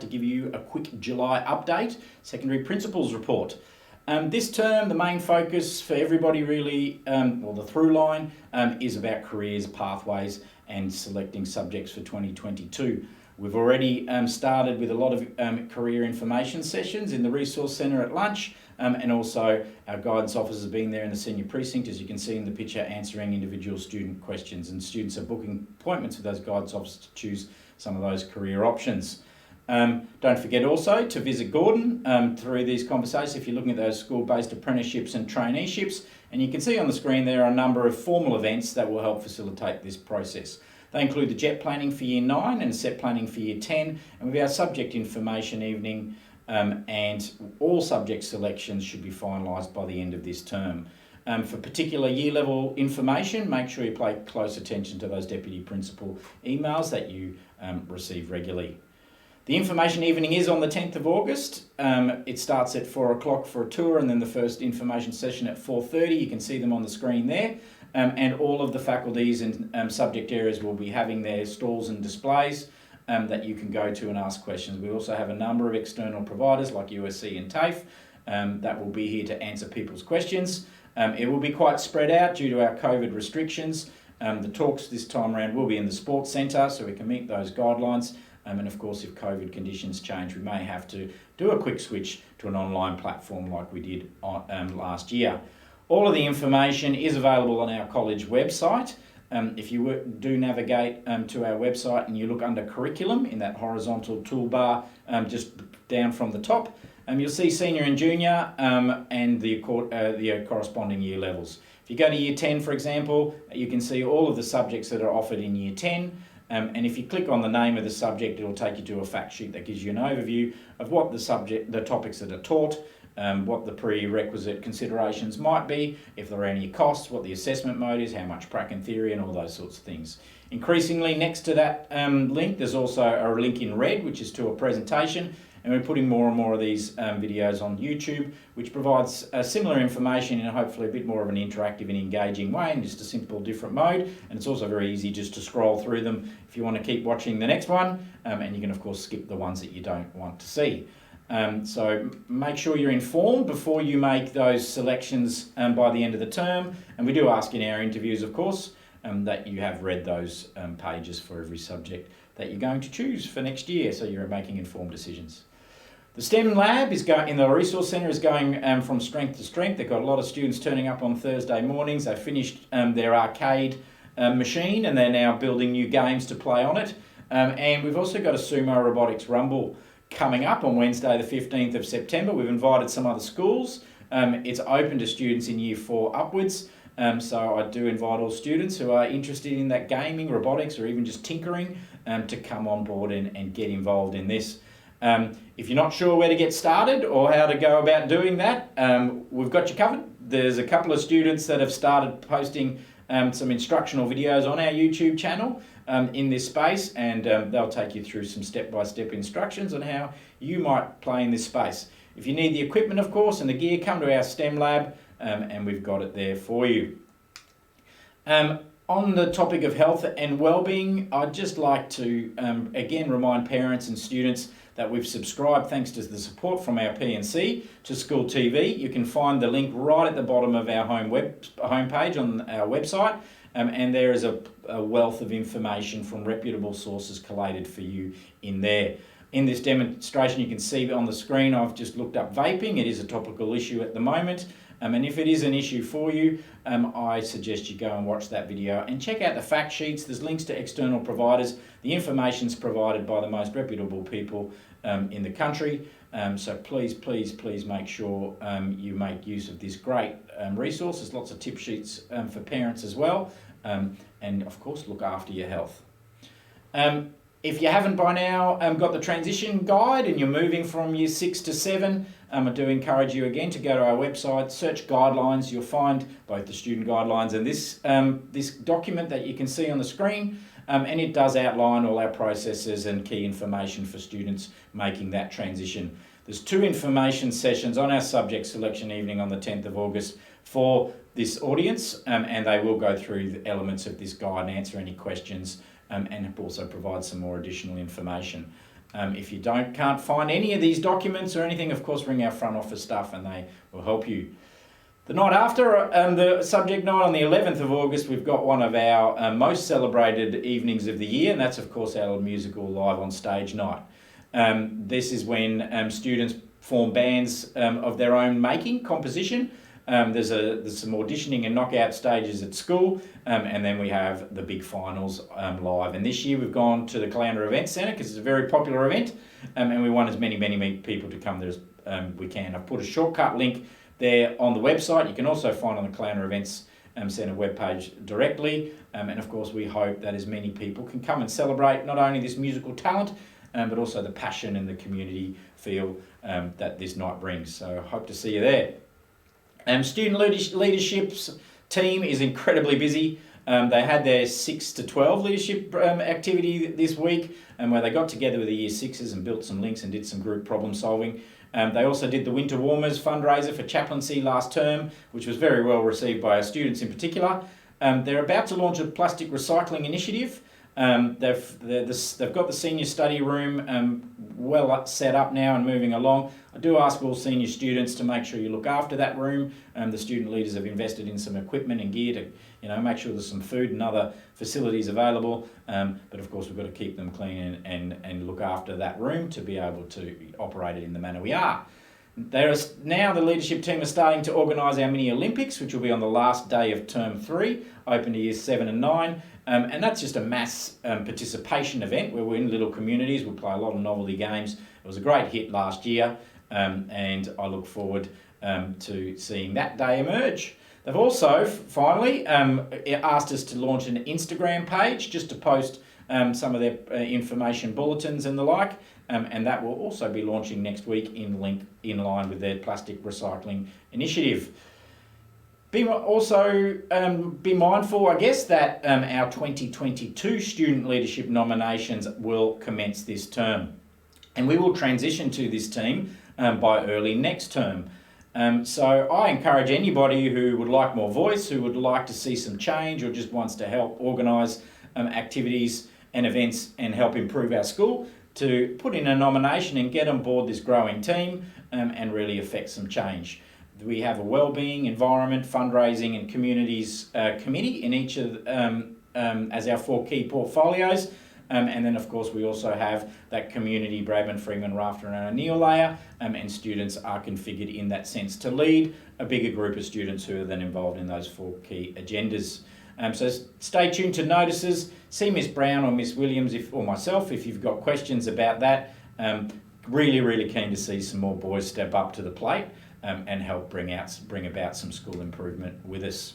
like to give you a quick July update, secondary principals report. This term, the main focus for everybody really, the through line, is about careers, pathways and selecting subjects for 2022. We've already started with a lot of career information sessions in the Resource Centre at lunch, and also our guidance officers have been there in the senior precinct, as you can see in the picture, answering individual student questions, and students are booking appointments with those guidance officers to choose some of those career options. Don't forget also to visit Gordon through these conversations if you're looking at those school-based apprenticeships and traineeships, and you can see on the screen there are a number of formal events that will help facilitate this process. They include the JET planning for Year 9 and SET planning for Year 10, and we've our subject information evening, and all subject selections should be finalised by the end of this term. For particular year level information, make sure you pay close attention to those Deputy Principal emails that you receive regularly. The information evening is on the 10th of August. It starts at 4 o'clock for a tour, and then the first information session at 4:30. You can see them on the screen there. And all of the faculties and subject areas will be having their stalls and displays that you can go to and ask questions. We also have a number of external providers like USC and TAFE that will be here to answer people's questions. It will be quite spread out due to our COVID restrictions. The talks this time around will be in the Sports Centre, so we can meet those guidelines. And of course, if COVID conditions change, we may have to do a quick switch to an online platform like we did last year. All of the information is available on our college website. If you do navigate to our website and you look under curriculum in that horizontal toolbar just down from the top, you'll see senior and junior and the corresponding year levels. If you go to Year 10, for example, you can see all of the subjects that are offered in Year 10. And if you click on the name of the subject, it'll take you to a fact sheet that gives you an overview of what the topics that are taught, what the prerequisite considerations might be, if there are any costs, what the assessment mode is, how much prac and theory, and all those sorts of things. Increasingly, next to that link, there's also a link in red, which is to a presentation, and we're putting more and more of these videos on YouTube, which provides similar information in hopefully a bit more of an interactive and engaging way, in just a simple different mode. And it's also very easy just to scroll through them if you want to keep watching the next one, and you can of course skip the ones that you don't want to see. So make sure you're informed before you make those selections by the end of the term. And we do ask in our interviews, of course, that you have read those pages for every subject that you're going to choose for next year, so you're making informed decisions. The STEM lab is in the Resource Centre is going from strength to strength. They've got a lot of students turning up on Thursday mornings. They've finished their arcade machine, and they're now building new games to play on it. And we've also got a sumo robotics rumble coming up on Wednesday the 15th of September. We've invited some other schools. It's open to students in Year 4 upwards. So I do invite all students who are interested in that gaming, robotics, or even just tinkering to come on board and get involved in this. If you're not sure where to get started or how to go about doing that, we've got you covered. There's a couple of students that have started posting some instructional videos on our YouTube channel in this space, and they'll take you through some step-by-step instructions on how you might play in this space. If you need the equipment, of course, and the gear, come to our STEM lab, and we've got it there for you. On the topic of health and wellbeing, I'd just like to again remind parents and students that we've subscribed, thanks to the support from our P&C, to School TV. You can find the link right at the bottom of our homepage on our website, and there is a wealth of information from reputable sources collated for you in there. In this demonstration, you can see on the screen, I've just looked up vaping. It is a topical issue at the moment. And if it is an issue for you, I suggest you go and watch that video and check out the fact sheets. There's links to external providers. The information's provided by the most reputable people in the country. So please make sure you make use of this great resource. There's lots of tip sheets for parents as well. And of course, look after your health. If you haven't by now got the transition guide and you're moving from Year 6 to 7, I do encourage you again to go to our website, search guidelines. You'll find both the student guidelines and this document that you can see on the screen, and it does outline all our processes and key information for students making that transition. There's 2 information sessions on our subject selection evening on the 10th of August for this audience, and they will go through the elements of this guide and answer any questions, and also provide some more additional information. If you can't find any of these documents or anything, of course, ring our front office staff and they will help you. The night after, the subject night on the 11th of August, we've got one of our most celebrated evenings of the year, and that's, of course, our musical live on stage night. This is when students form bands of their own making, composition. There's some auditioning and knockout stages at school, and then we have the big finals live. And this year we've gone to the Caloundra Events Centre because it's a very popular event, and we want as many people to come there as we can. I've put a shortcut link there on the website. You can also find on the Caloundra Events Centre webpage directly. And of course we hope that as many people can come and celebrate not only this musical talent, but also the passion and the community feel that this night brings. So I hope to see you there. Student leadership's team is incredibly busy. They had their 6 to 12 leadership activity this week, where they got together with the Year 6s and built some links and did some group problem solving. They also did the Winter Warmers fundraiser for chaplaincy last term, which was very well received by our students in particular. They're about to launch a plastic recycling initiative. They've got the senior study room well set up now and moving along. I do ask all senior students to make sure you look after that room. The student leaders have invested in some equipment and gear to make sure there's some food and other facilities available. But of course we've got to keep them clean and look after that room to be able to operate it in the manner we are. Now the leadership team are starting to organise our mini Olympics, which will be on the last day of term 3, open to years 7 and 9. And that's just a mass participation event where we're in little communities. We'll play a lot of novelty games. It was a great hit last year, and I look forward to seeing that day emerge. They've also finally asked us to launch an Instagram page just to post some of their information bulletins and the like, and that will also be launching next week in line with their plastic recycling initiative. Be mindful, I guess, that our 2022 student leadership nominations will commence this term, and we will transition to this team by early next term. So I encourage anybody who would like more voice, who would like to see some change, or just wants to help organise activities and events and help improve our school, to put in a nomination and get on board this growing team and really affect some change. We have a wellbeing, environment, fundraising and communities committee in each of as our 4 key portfolios. And then of course we also have that community, Bradman, Freeman, Rafter and O'Neill layer, and students are configured in that sense to lead a bigger group of students who are then involved in those 4 key agendas. So stay tuned to notices. See Miss Brown or Miss Williams or myself if you've got questions about that. Really keen to see some more boys step up to the plate and help bring about some school improvement with us.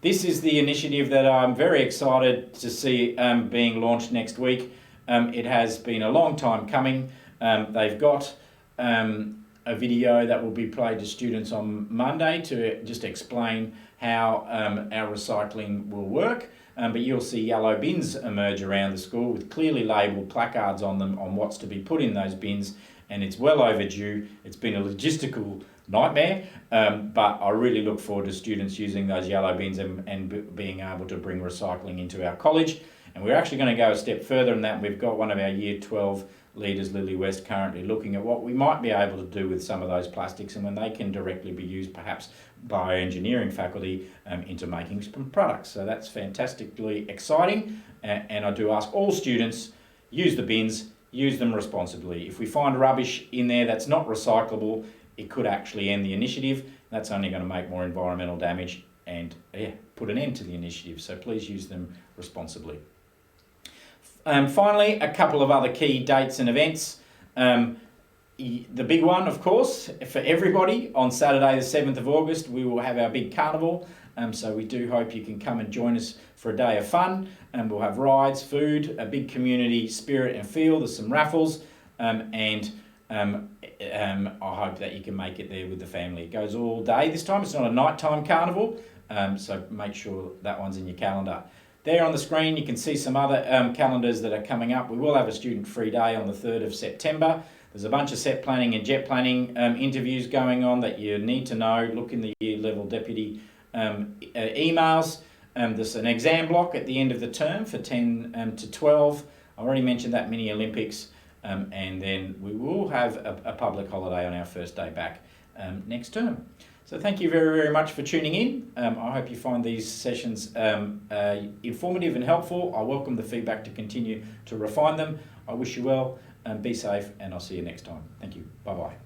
This is the initiative that I'm very excited to see being launched next week. It has been a long time coming. They've got a video that will be played to students on Monday to just explain how our recycling will work. But you'll see yellow bins emerge around the school with clearly labelled placards on them on what's to be put in those bins, and it's well overdue. It's been a logistical nightmare, but I really look forward to students using those yellow bins and being able to bring recycling into our college. And we're actually going to go a step further than that. We've got one of our Year 12 leaders, Lily West, currently looking at what we might be able to do with some of those plastics and when they can directly be used perhaps by engineering faculty into making some products. So that's fantastically exciting, and I do ask all students, use the bins, use them responsibly. If we find rubbish in there that's not recyclable, it could actually end the initiative. That's only going to make more environmental damage and put an end to the initiative. So please use them responsibly. Finally, a couple of other key dates and events. The big one, of course, for everybody, on Saturday the 7th of August, we will have our big carnival. So we do hope you can come and join us for a day of fun. We'll have rides, food, a big community spirit and feel. There's some raffles, and I hope that you can make it there with the family. It goes all day this time. It's not a nighttime carnival, so make sure that one's in your calendar. There on the screen you can see some other calendars that are coming up. We will have a student free day on the 3rd of September. There's a bunch of set planning and jet planning interviews going on that you need to know. Look in the year level deputy emails. There's an exam block at the end of the term for 10 to 12. I already mentioned that mini Olympics. and then we will have a public holiday on our first day back next term. So thank you very, very much for tuning in. I hope you find these sessions informative and helpful. I welcome the feedback to continue to refine them. I wish you well, be safe, and I'll see you next time. Thank you. Bye-bye.